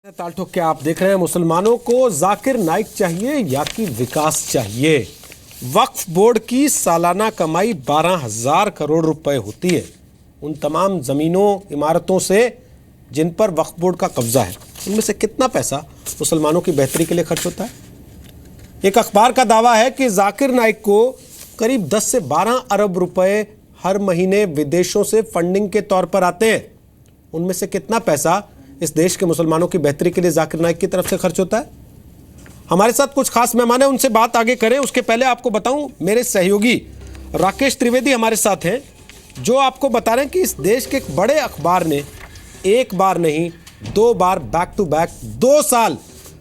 ताल ठोक के आप देख रहे हैं। मुसलमानों को जाकिर नाइक चाहिए या कि विकास चाहिए। वक्फ बोर्ड की सालाना कमाई 12,000 करोड़ रुपए होती है। उन तमाम जमीनों इमारतों से जिन पर वक्फ बोर्ड का कब्जा है, उनमें से कितना पैसा मुसलमानों की बेहतरी के लिए खर्च होता है? एक अखबार का दावा है कि जाकिर नाइक को करीब 10 से 12 अरब रुपए हर महीने विदेशों से फंडिंग के तौर पर आते हैं। उनमें से कितना पैसा इस देश के मुसलमानों की बेहतरी के लिए जाकिर नाइक की तरफ से खर्च होता है? हमारे साथ कुछ खास मेहमान हैं, उनसे बात आगे करें। उसके पहले आपको बताऊं, मेरे सहयोगी राकेश त्रिवेदी हमारे साथ हैं, जो आपको बता रहे हैं कि इस देश के एक बड़े अखबार ने एक बार नहीं 2 बार बैक टू बैक 2 साल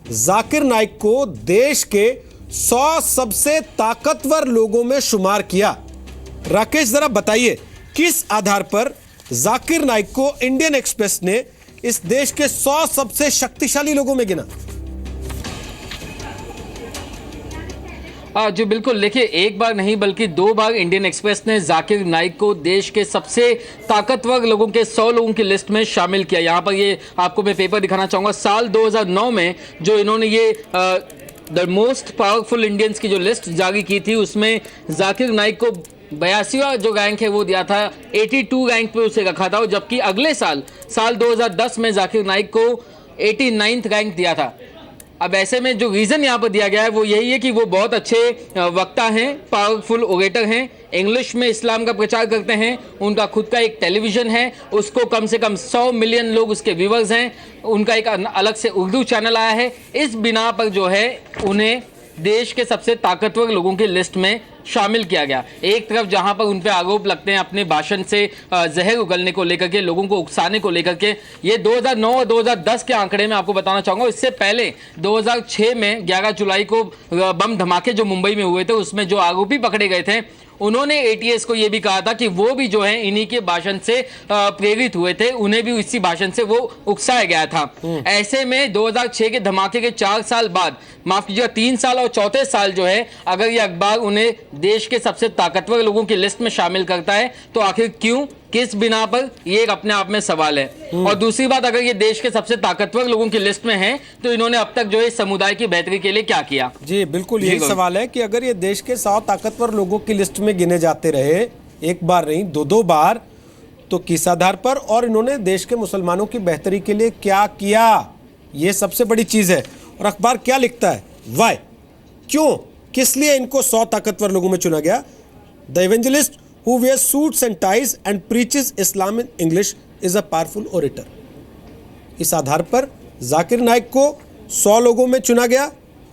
जाकिर नाइक को देश के 100 सबसे ताकतवर लोगों में शुमार किया। राकेश, जरा बताइए, किस आधार पर जाकिर नाइक को इंडियन एक्सप्रेस ने इस देश के 100 सबसे शक्तिशाली लोगों में गिना? जी बिल्कुल, देखिए, एक बार नहीं बल्कि 2 बार इंडियन एक्सप्रेस ने जाकिर नाइक को देश के सबसे ताकतवर लोगों के 100 लोगों की लिस्ट में शामिल किया। यहाँ पर ये आपको मैं पेपर दिखाना चाहूँगा। साल 2009 में जो इन्होंने ये द मोस्ट पावरफुल इंडियंस की जो लिस्ट जारी की थी, उसमें जाकिर नाइक को 82वां जो रैंक है वो दिया था, 82 रैंक पे उसे रखा था। जबकि अगले साल 2010 में जाकिर नाइक को 89th रैंक दिया था। अब ऐसे में जो रीज़न यहाँ पर दिया गया है वो यही है कि वो बहुत अच्छे वक्ता हैं, पावरफुल ओरेटर हैं, इंग्लिश में इस्लाम का प्रचार करते हैं, उनका खुद का एक टेलीविज़न है, उसको कम से कम 100 मिलियन लोग उसके व्यूवर्स हैं, उनका एक अलग से उर्दू चैनल आया है। इस बिना पर जो है उन्हें देश के सबसे ताकतवर लोगों की लिस्ट में शामिल किया गया। एक तरफ जहां पर उन पे आरोप लगते हैं अपने भाषण से जहर उगलने को लेकर के, लोगों को उकसाने को लेकर के, ये 2009 और 2010 के आंकड़े में आपको बताना चाहूंगा। इससे पहले 2006 में 11 जुलाई को बम धमाके जो मुंबई में हुए थे, उसमें जो आरोपी पकड़े गए थे, उन्होंने एटीएस को यह भी कहा था कि वो भी जो है इन्हीं के भाषण से प्रेरित हुए थे, उन्हें भी इसी भाषण से वो उकसाया गया था। ऐसे में 2006 के धमाके के 4 साल बाद, माफ कीजिएगा 3 साल और चौथे साल जो है, अगर ये अखबार उन्हें देश के सबसे ताकतवर लोगों की लिस्ट में शामिल करता है तो आखिर क्यों, किस बिना पर, ये एक अपने आप में सवाल है। और दूसरी बात, अगर ये देश के सबसे ताकतवर लोगों की लिस्ट में है तो इन्होंने अब तक जो है समुदाय की बेहतरी के लिए क्या किया? जी बिल्कुल, यही सवाल है कि अगर ये देश के 100 ताकतवर लोगों की लिस्ट में गिने जाते रहे, एक बार नहीं 2-2 बार, तो किस आधार पर, और इन्होंने देश के मुसलमानों की बेहतरी के लिए क्या किया? ये सबसे बड़ी चीज है। और अखबार क्या लिखता है, वाई, क्यों, किस लिए इनको 100 ताकतवर लोगों में चुना गया? The evangelist who wears suits and ties and preaches Islam in English is a powerful orator। इस आधार पर जाकिर नाइक को 100 लोगों में चुना गया,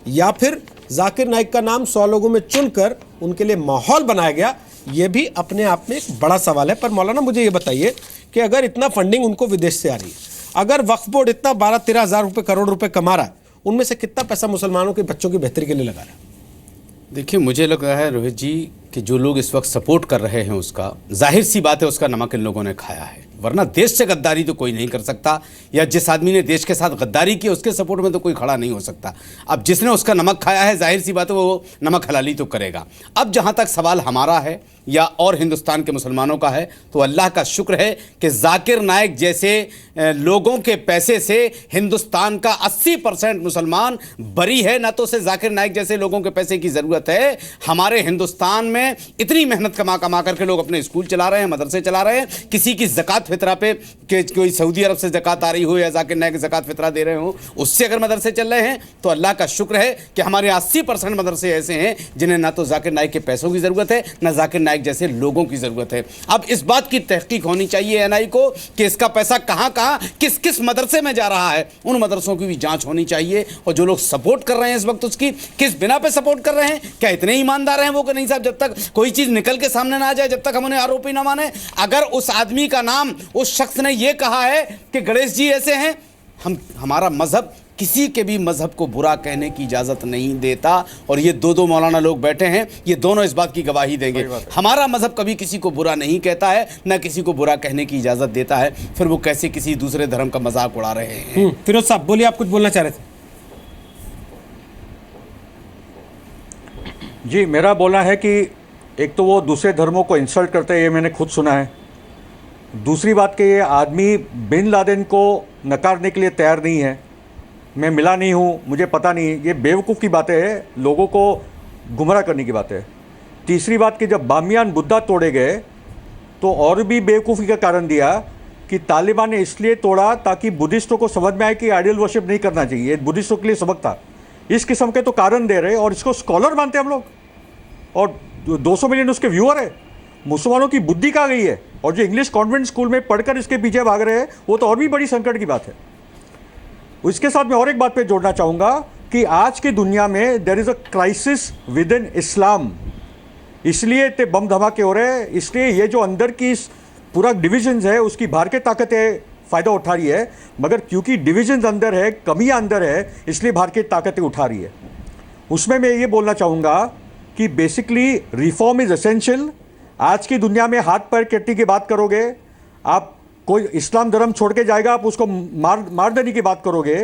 या फिर जाकिर नाइक का नाम 100 लोगों में चुनकर उनके लिए माहौल बनाया गया? यह भी अपने आप में एक बड़ा सवाल है। पर मौलाना, मुझे ये बताइए कि अगर इतना फंडिंग उनको विदेश से आ रही है, अगर वक्फ बोर्ड इतना 12-13 हज़ार करोड़ रुपए कमा रहा है, उनमें से कितना पैसा मुसलमानों के बच्चों की बेहतरी के लिए लगा रहा है? देखिए, मुझे लग रहा है रोहित जी कि जो लोग इस वक्त सपोर्ट कर रहे हैं, उसका जाहिर सी बात है उसका नमक इन लोगों ने खाया है। वरना देश से गद्दारी तो कोई नहीं कर सकता, या जिस आदमी ने देश के साथ गद्दारी की उसके सपोर्ट में तो कोई खड़ा नहीं हो सकता। अब जिसने उसका नमक खाया है, जाहिर सी बात है वो नमक हलाली तो करेगा। अब जहाँ तक सवाल हमारा है या और हिंदुस्तान के मुसलमानों का है, तो अल्लाह का शुक्र है कि जाकिर नाइक जैसे लोगों के पैसे से हिंदुस्तान का 80% मुसलमान बरी है। ना तो उसे जाकिर नाइक जैसे लोगों के पैसे की ज़रूरत है। हमारे हिंदुस्तान में इतनी मेहनत कमा करके लोग अपने स्कूल चला रहे हैं, मदरसे चला रहे हैं। किसी की ज़कात फितरा पे कोई सऊदी अरब से ज़कात आ रही हो या जाकिर नाइक ज़कात फितरा दे रहे हो, उससे अगर मदरसे चल रहे हैं तो अल्लाह का शुक्र है कि हमारे 80% मदरसे ऐसे हैं जिन्हें ना तो जाकिर नाइक के पैसों की ज़रूरत है, ना जाकिर नाइक जैसे लोगों की ज़रूरत है। अब इस बात की तहकीक होनी चाहिए एनआई को कि इसका पैसा कहाँ किस किस मदरसे में जा रहा है। उन मदरसों की भी जांच होनी चाहिए। और जो लोग सपोर्ट कर रहे हैं इस वक्त, उसकी किस बिना पे सपोर्ट कर रहे हैं? क्या इतने ईमानदार हैं वो कि नहीं साहब, जब तक कोई चीज़ निकल के सामने ना आ जाए, जब तक हम उन्हें आरोपी ना माने? अगर उस आदमी का नाम, उस शख्स ने ये कहा है कि गणेश जी ऐसे हैं, हमारा मजहब किसी के भी मजहब को बुरा कहने की इजाज़त नहीं देता। और ये 2 मौलाना लोग बैठे हैं, ये दोनों इस बात की गवाही देंगे। हमारा मजहब कभी किसी को बुरा नहीं कहता है, ना किसी को बुरा कहने की इजाज़त देता है। फिर वो कैसे किसी दूसरे धर्म का मजाक उड़ा रहे हैं? फिरोज साहब बोलिए, आप कुछ बोलना चाह रहे थे। जी, मेरा बोलना है कि एक तो वो दूसरे धर्मों को इंसल्ट करते हैं, ये मैंने खुद सुना है। दूसरी बात कि ये आदमी बिन लादेन को नकारने के लिए तैयार नहीं है। मैं मिला नहीं हूँ, मुझे पता नहीं, ये बेवकूफ़ की बातें हैं, लोगों को गुमराह करने की बात है। तीसरी बात कि जब बामियान बुद्धा तोड़े गए तो और भी बेवकूफ़ी का कारण दिया कि तालिबान ने इसलिए तोड़ा ताकि बुद्धिस्टों को समझ में आए कि आइडियल वर्शिप नहीं करना चाहिए, ये बुद्धिस्टों के लिए सबक था। इस किस्म के तो कारण दे रहे और इसको स्कॉलर मानते हम लोग, और 200 मिलियन उसके व्यूअर है। मुसलमानों की बुद्धि कहाँ गई है? और जो इंग्लिश कॉन्वेंट स्कूल में पढ़कर इसके पीछे भाग रहे हैं वो तो और भी बड़ी संकट की बात है। इसके साथ मैं और एक बात पे जोड़ना चाहूँगा कि आज की दुनिया में there is a crisis within Islam, इसलिए इतने बम धमाके हो रहे हैं, इसलिए ये जो अंदर की पूरा डिविजन्स है उसकी बाहर के ताकतें फ़ायदा उठा रही है, मगर क्योंकि डिविजन्स अंदर है, कमियां अंदर है, इसलिए बाहर की ताकतें उठा रही है। उसमें मैं ये बोलना चाहूँगा कि बेसिकली रिफॉर्म इज़ एसेंशियल। आज की दुनिया में हाथ पैर कटने की बात करोगे आप, कोई इस्लाम धर्म छोड़ के जाएगा आप उसको मार देने की बात करोगे,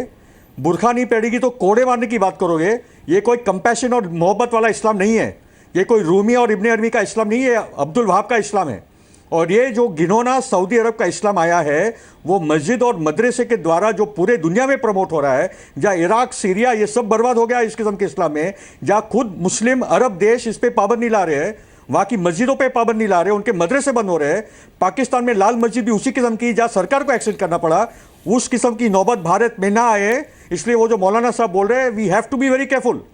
बुरखा नहीं पहनेगी तो कोड़े मारने की बात करोगे, ये कोई कंपैशन और मोहब्बत वाला इस्लाम नहीं है, ये कोई रूमी और इब्ने अरबी का इस्लाम नहीं है, अब्दुल वहाब का इस्लाम है। और ये जो घिनौना सऊदी अरब का इस्लाम आया है वो मस्जिद और मदरसे के द्वारा जो पूरे दुनिया में प्रमोट हो रहा है, जहाँ इराक सीरिया ये सब बर्बाद हो गया इस किस्म के इस्लाम में, जहाँ खुद मुस्लिम अरब देश इस पर पाबंद नहीं ला रहे हैं, वहाँ की मस्जिदों पे पाबंद नहीं ला रहे, उनके मदरसे बंद हो रहे हैं। पाकिस्तान में लाल मस्जिद भी उसी किस्म की, जहाँ सरकार को एक्शन करना पड़ा, उस किस्म की नौबत भारत में ना आए, इसलिए वो जो मौलाना साहब बोल रहे हैं we have to be very careful.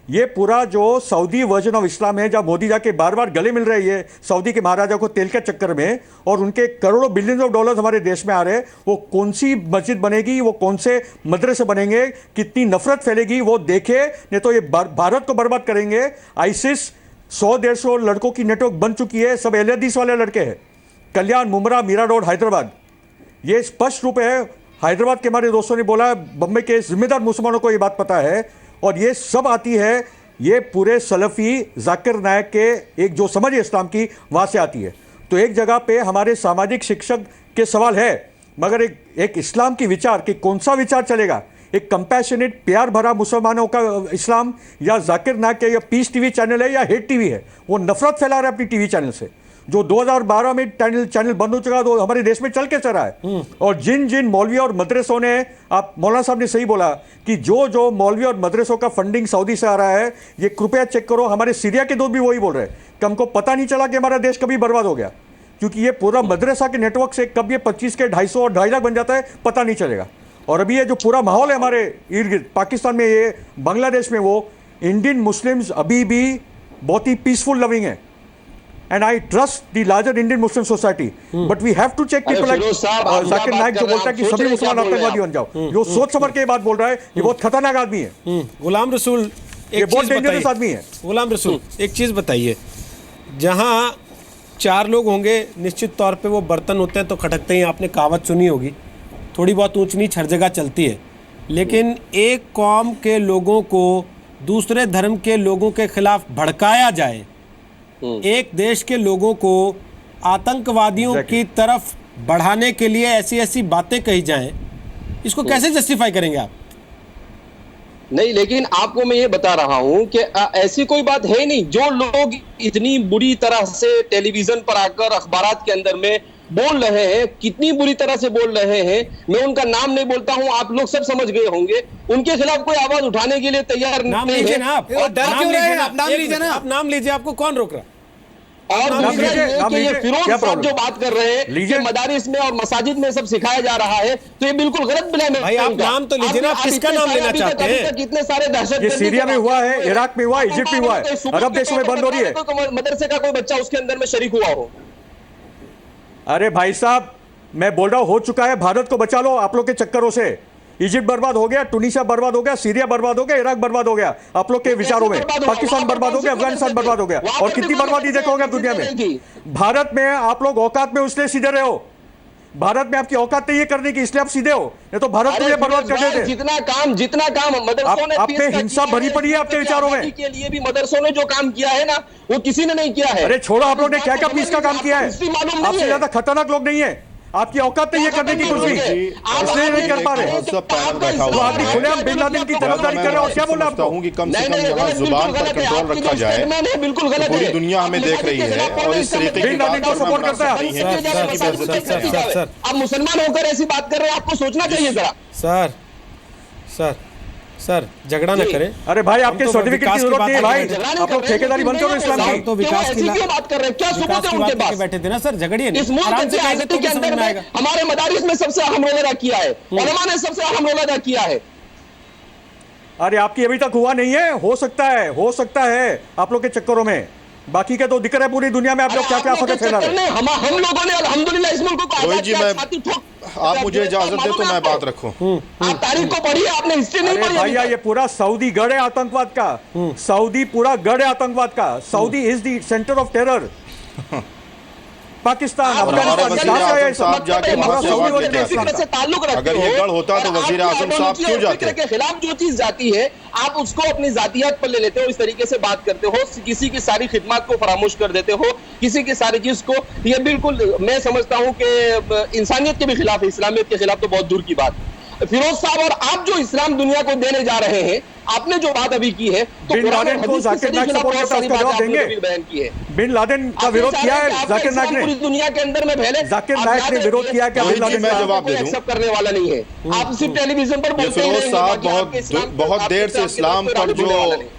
ये पूरा जो सऊदी वर्जन ऑफ इस्लाम है, जहाँ मोदी जाके बार बार गले मिल रहे हैं ये सऊदी के महाराजा को तेल के चक्कर में, और उनके करोड़ों बिलियंस ऑफ डॉलर्स हमारे देश में आ रहे हैं, वो कौन सी मस्जिद बनेगी, वो कौन से मदरसे बनेंगे, कितनी नफरत फैलेगी वो देखे, नहीं तो ये भारत को बर्बाद करेंगे। आईसिस 100-150 लड़कों की नेटवर्क बन चुकी है, सब अहले हदीस वाले लड़के हैं, कल्याण, मुमरा, मीरा रोड, हैदराबाद। ये स्पष्ट रूप है, हैदराबाद के हमारे दोस्तों ने बोला, बम्बई के जिम्मेदार मुसलमानों को ये बात पता है, और ये सब आती है ये पूरे सलफ़ी जाकिर नायक के एक जो समझ है इस्लाम की वहाँ से आती है। तो एक जगह पे हमारे सामाजिक शिक्षक के सवाल है, मगर एक इस्लाम की विचार कि कौन सा विचार चलेगा, एक कंपैशनेट प्यार भरा मुसलमानों का इस्लाम, या जाकिर नायक के या पीस टीवी चैनल है या हेट टीवी है, वो नफरत फैला रहा है अपनी टीवी चैनल से, जो 2012 में चैनल बंद हो चुका तो हमारे देश में चल के चल रहा है। और जिन जिन मौलवी और मदरसों ने, आप मौलाना साहब ने सही बोला कि जो जो मौलवी और मदरसों का फंडिंग सऊदी से आ रहा है, ये कृपया चेक करो। हमारे सीरिया के दोस्त भी वही बोल रहे हैं कि हमको पता नहीं चला कि हमारा देश कभी बर्बाद हो गया, क्योंकि ये पूरा मदरसा के नेटवर्क से कब ये 25 के 250 और 2.5 लाख बन जाता है पता नहीं चलेगा। और अभी ये जो पूरा माहौल है हमारे इर्द गिर्द, पाकिस्तान में, ये बांग्लादेश में, वो इंडियन मुस्लिम्स अभी भी बहुत ही पीसफुल लविंग है, and I trust the larger Indian Muslim society, but we have to check people like Zakir Naik जो बोलता है कि सभी मुसलमान आतंकवादी बन जाओ, जो सोच समझ के ये बात बोल रहा है, ये बहुत खतरनाक आदमी है। गुलाम रसूल, ये बहुत डेंजरस आदमी है। गुलाम रसूल, एक चीज़ बताइए, जहाँ 4 लोग होंगे निश्चित तौर पे वो बर्तन होते हैं तो खटकते ही, आपने कहावत सुनी होगी, थोड़ी बहुत ऊंच नीच हर जगह चलती है, लेकिन एक कौम के लोगों को दूसरे धर्म के लोगों के खिलाफ भड़काया जाए, एक देश के लोगों को आतंकवादियों की तरफ बढ़ाने के लिए ऐसी ऐसी बातें कही जाएं, इसको कैसे जस्टिफाई करेंगे आप? नहीं, लेकिन आपको मैं ये बता रहा हूं कि ऐसी कोई बात है नहीं। जो लोग इतनी बुरी तरह से टेलीविजन पर आकर अखबारात के अंदर में बोल रहे हैं, कितनी बुरी तरह से बोल रहे हैं, मैं उनका नाम नहीं बोलता हूं, आप लोग सब समझ गए होंगे, उनके खिलाफ कोई आवाज उठाने के लिए तैयार नाम नहीं लीजिए है। ना आप, नाम लीजिए ना, आप नाम लीजिए, आपको कौन रोक रहा? और ये फिरोज साहब जो बात कर रहे हैं कि मदारिस में और मसाजिद में सब सिखाया जा रहा है, तो ये बिल्कुल गलत ब्लेम है। भाई आप नाम तो लीजिए ना, आप किसका नाम लेना चाहते हैं? कितने सारे दहशत, ये सीरिया में हुआ है, इराक में हुआ है, इजिप्ट में हुआ है, अरब देशों में बंद हो रही है। मदरसे का कोई बच्चा उसके अंदर में शरीक हुआ हो? अरे भाई साहब, मैं बोल रहा हूं हो चुका है, भारत को बचा लो आप लोग के चक्करों से। इजिप्ट बर्बाद हो गया, टूनिशिया बर्बाद हो गया, सीरिया बर्बाद हो गया, इराक बर्बाद हो गया आप लोग के विचारों में, पाकिस्तान बर्बाद हो गया, अफगानिस्तान बर्बाद हो गया, और कितनी बर्बादी देखोगे दुनिया में। भारत में आप लोग औकात में उसलिए सीधे रहे हो, भारत में आपकी औकात नहीं है करने की, इसलिए आप सीधे हो, नहीं तो भारत को बर्बाद कर देते। जितना काम मदरसों ने, आप में हिंसा भरी पड़ी है आपके विचारों में। के लिए भी मदरसों ने जो काम किया है ना, वो किसी ने नहीं किया है। अरे छोड़ो, आप लोग ने क्या क्या पीस का काम किया है, आपसे ज्यादा खतरनाक लोग नहीं है, आपकी औकात नहीं है करने की कुछ भी, इसलिए नहीं कर पा रहे। तो आदमी खुलेआम बिन लादेन की तरफदारी कर रहे हो, और क्या बोला आपको? कि कम से कम यहाँ जुबान पर कंट्रोल रखा जाए, बिल्कुल गलत है। पूरी दुनिया हमें देख रही है, और इस तरीके की बात को सपोर्ट करता है। आप मुसलमान होकर ऐसी बात कर रहे हैं, आपको सोचना चाहिए जरा। सर सर झगड़ा ना जी। करें। अरे भाई हम आपके तो सर्टिफिकेट विकास की की जरूरत बात नहीं है कर भाई, रहे थे। आप लोग ठेकेदारी बनते हो इस्लाम साहब की। तो विकास की क्यों बात कर रहे हैं? क्या विकास सबूत है की उनके बात करके पास? बैठे थे ना सर, झगड़िए इस नहीं, मुल्क आराम से की कहेंगे आज़ादी तो के भी समझ अंदर में में आएगा। हमारे मदारिस में सबसे अहम रोल अदा किया है, उलमा ने सबसे अहम रोल अदा किया है। अरे आपकी अभी तक हुआ नहीं है, हो सकता है आप लोग के चक्करों में, बाकी के तो दिक्कत है पूरी दुनिया में आप लोग क्या क्या फतह फैला रहे हैं। हम लोगों ने अल्हम्दुलिल्लाह इस मुल्क को रोहित आजाद जी, किया, मैं छाती ठोक। आप मुझे इजाजत दे तो मैं बात रखूं। आप तारीख को पढ़िए, आपने हिस्ट्री नहीं अरे पढ़ी भैया अभी ये तक। पूरा सऊदी गढ़ है आतंकवाद का, सऊदी पूरा गढ़ है आतंकवाद का, Saudi is the centre of terror. Pakistan, आप हमारे अफगानिस्तान, वज़ीर कहाँ से आया ये आज़म सब? साहब जाके मतलब वहाँ से सऊदी जवाब वजह देते इस्लाम फिक्र का। से ताल्लुक रखते अगर ये हो, गढ़ होता तो और वज़ीर आपकी आज़म साहब आइडियोलॉजी क्यों और जाते? फिक्र के खिलाफ जो चीज जाती है, आप उसको अपनी जातियात पर ले लेते हो, इस तरीके से बात करते हो, किसी की सारी खिदमत को फरामोश कर देते हो, किसी की सारी चीज को। ये बिल्कुल मैं समझता हूं कि इंसानियत के भी खिलाफ है, इस्लामियत के खिलाफ तो बहुत दूर की बात। फिरोज साहब, और आप जो इस्लाम दुनिया को देने जा रहे हैं, आपने जो बात अभी की है, तो बिन कुरान और लादेन को हदीस के जाकिर नाइक खिलाफ सपोर्ट बहुत करता है, सारी उसका जवाब बातें आपने देंगे? अभी बयान की है। बिन लादेन का आप विरोध चाह किया रहे हैं है कि आपका जाकिर नाइक इस्लाम ने? पूरी दुनिया के अंदर में फैले। जाकिर आप नाइक याद ने रखिए, विरोध किया क्या रोहित बिन जी, लादेन मैं का? जवाब दे कोई दूं? एक्सेप्ट करने वाला नहीं है। आप सिर्फ टेलीविजन पर ये बोलते ही फिरोज रहेंगे, साहब बाकी आपके इस्लाम बहुत आपके देर से आपके इस्लाम कोई पर राज जो बोलने वाला नहीं।